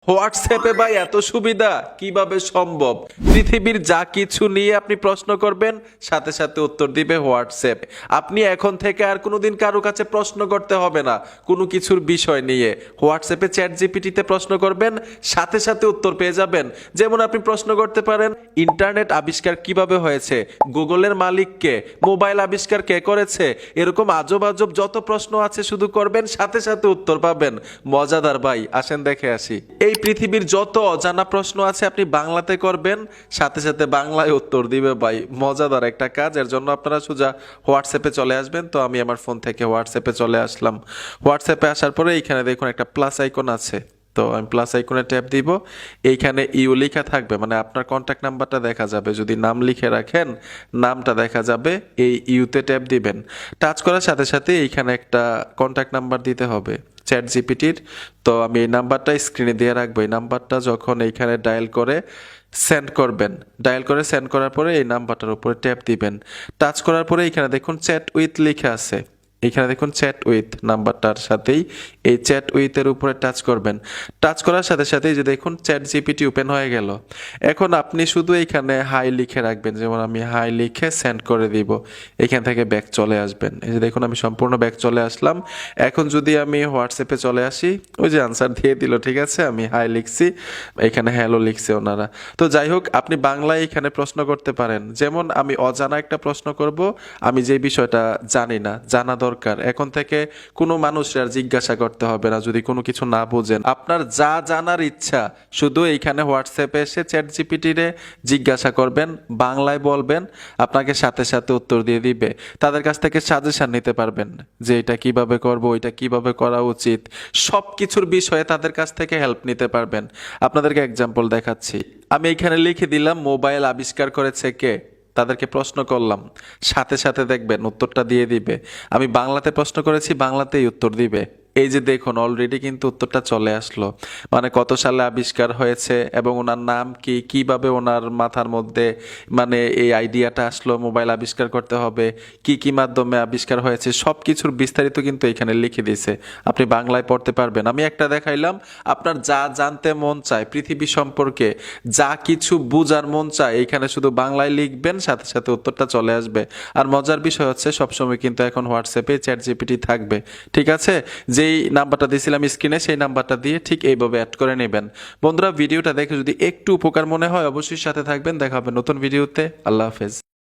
হোয়াটসঅ্যাপে ভাই এত সুবিধা কিভাবে সম্ভব? পৃথিবীর যা কিছু নিয়ে আপনি প্রশ্ন করবেন, সাথে সাথে উত্তর দিবে হোয়াটসঅ্যাপ। আপনি এখন থেকে আর কোনোদিন কারো কাছে প্রশ্ন করতে হবে না কোনো কিছুর বিষয় নিয়ে। হোয়াটসঅ্যাপে চ্যাট জিপিটিতে প্রশ্ন করবেন, সাথে সাথে উত্তর পেয়ে যাবেন। যেমন আপনি প্রশ্ন করতে পারেন, ইন্টারনেট আবিষ্কার কিভাবে হয়েছে, গুগলের মালিক কে, মোবাইল আবিষ্কার কে করেছে, এরকম আজব আজব যত প্রশ্ন আছে শুধু করবেন, সাথে সাথে উত্তর পাবেন। মজাদার ভাই, আসেন দেখে আসি। এই পৃথিবীর যত অজানা প্রশ্ন আছে আপনি বাংলাতে করবেন, সাথে সাথে বাংলায় উত্তর দিবে ভাই। মজাদার একটা কাজ। এর জন্য আপনারা সোজা হোয়াটসঅ্যাপে চলে আসবেন। তো আমি আমার ফোন থেকে হোয়াটসঅ্যাপে চলে আসলাম। হোয়াটসঅ্যাপে আসার পরে এইখানে দেখুন একটা প্লাস আইকন আছে। তো আমি প্লাস আইকনে ট্যাপ দিব। এইখানে ইউ লেখা থাকবে, মানে আপনার কন্ট্যাক্ট নাম্বারটা দেখা যাবে। যদি নাম লিখে রাখেন, নামটা দেখা যাবে। এই ইউতে ট্যাপ দিবেন। টাচ করার সাথে সাথে এইখানে একটা কন্ট্যাক্ট নাম্বার দিতে হবে চ্যাট জিপিটির। তো আমি এই নাম্বারটা স্ক্রিনে দিয়ে রাখবো। এই নাম্বারটা যখন এইখানে ডায়াল করে সেন্ড করবেন, ডায়াল করে সেন্ড করার পরে এই নাম্বারটার উপরে ট্যাপ দিবেন। টাচ করার পরে এইখানে দেখুন চ্যাট উইথ লেখা আছে। এখানে দেখুন চ্যাট উইথ নাম্বারটার সাথেই এই চ্যাট উইথের উপরে টাচ করবেন। টাচ করার সাথে সাথেই যে দেখুন চ্যাট জিপিটি ওপেন হয়ে গেল। এখন আপনি শুধু এইখানে হাই লিখে রাখবেন। যেমন আমি হাই লিখে সেন্ড করে দিব। এখান থেকে ব্যাক চলে আসবেন। এই যে দেখুন আমি সম্পূর্ণ ব্যাক চলে আসলাম। এখন যদি আমি হোয়াটসঅ্যাপে চলে আসি, ওই যে আনসার দিয়ে দিল, ঠিক আছে। আমি হাই লিখছি, এখানে হ্যালো লিখছে ওনারা। তো যাই হোক, আপনি বাংলায় এখানে প্রশ্ন করতে পারেন। যেমন আমি অজানা একটা প্রশ্ন করব, আমি যে বিষয়টা জানি না, জানা দরকার। এখন থেকে কোনো মানুষের আর জিজ্ঞাসা করতে হবে না যদি কোনো কিছু না বুঝেন। আপনার যা জানার ইচ্ছা শুধু এইখানে হোয়াটসঅ্যাপে এসে চ্যাট জিপিটিরে জিজ্ঞাসা করবেন, বাংলায় বলবেন, আপনাকে সাথে সাথে উত্তর দিয়ে দিবে। তাদের কাছ থেকে সাজেশন নিতে পারবেন যে এটা কিভাবে করব, এটা কিভাবে করা উচিত, সব কিছুর বিষয়ে তাদের কাছ থেকে হেল্প নিতে পারবেন। আপনাদেরকে এক্সাম্পল দেখাচ্ছি। আমি এখানে লিখে দিলাম মোবাইল আবিষ্কার করেছে কে, তাদেরকে প্রশ্ন করলাম, সাথে সাথে দেখবেন উত্তরটা দিয়ে দিবে। আমি বাংলাতে প্রশ্ন করেছি, বাংলাতেই উত্তর দিবে। এই যে দেখুন অলরেডি কিন্তু উত্তরটা চলে আসলো। মানে কত সালে আবিষ্কার হয়েছে এবং ওনার নাম কি, কিভাবে ওনার মাথার মধ্যে মানে এই আইডিয়াটা আসলো মোবাইল আবিষ্কার করতে হবে, কি কি মাধ্যমে আবিষ্কার হয়েছে, সব কিছুর বিস্তারিত কিন্তু এখানে লিখে দিয়েছে। আপনি বাংলায় পড়তে পারবেন। আমি একটা দেখাইলাম। আপনার যা জানতে মন চায় পৃথিবী সম্পর্কে, যা কিছু বুঝার মন চায়, এইখানে শুধু বাংলায় লিখবেন, সাথে সাথে উত্তরটা চলে আসবে। আর মজার বিষয় হচ্ছে সবসময় কিন্তু এখন হোয়াটসঅ্যাপে চ্যাট জিপিটি থাকবে, ঠিক আছে। যেই নাম্বারটা দিয়েছিলাম স্ক্রিনে, সেই নাম্বারটা দিয়ে ঠিক এইভাবে অ্যাড করে নেবেন। বন্ধুরা, ভিডিওটা দেখে যদি একটু উপকার মনে হয় অবশ্যই সাথে থাকবেন। দেখা হবে নতুন ভিডিওতে। আল্লাহ হাফেজ।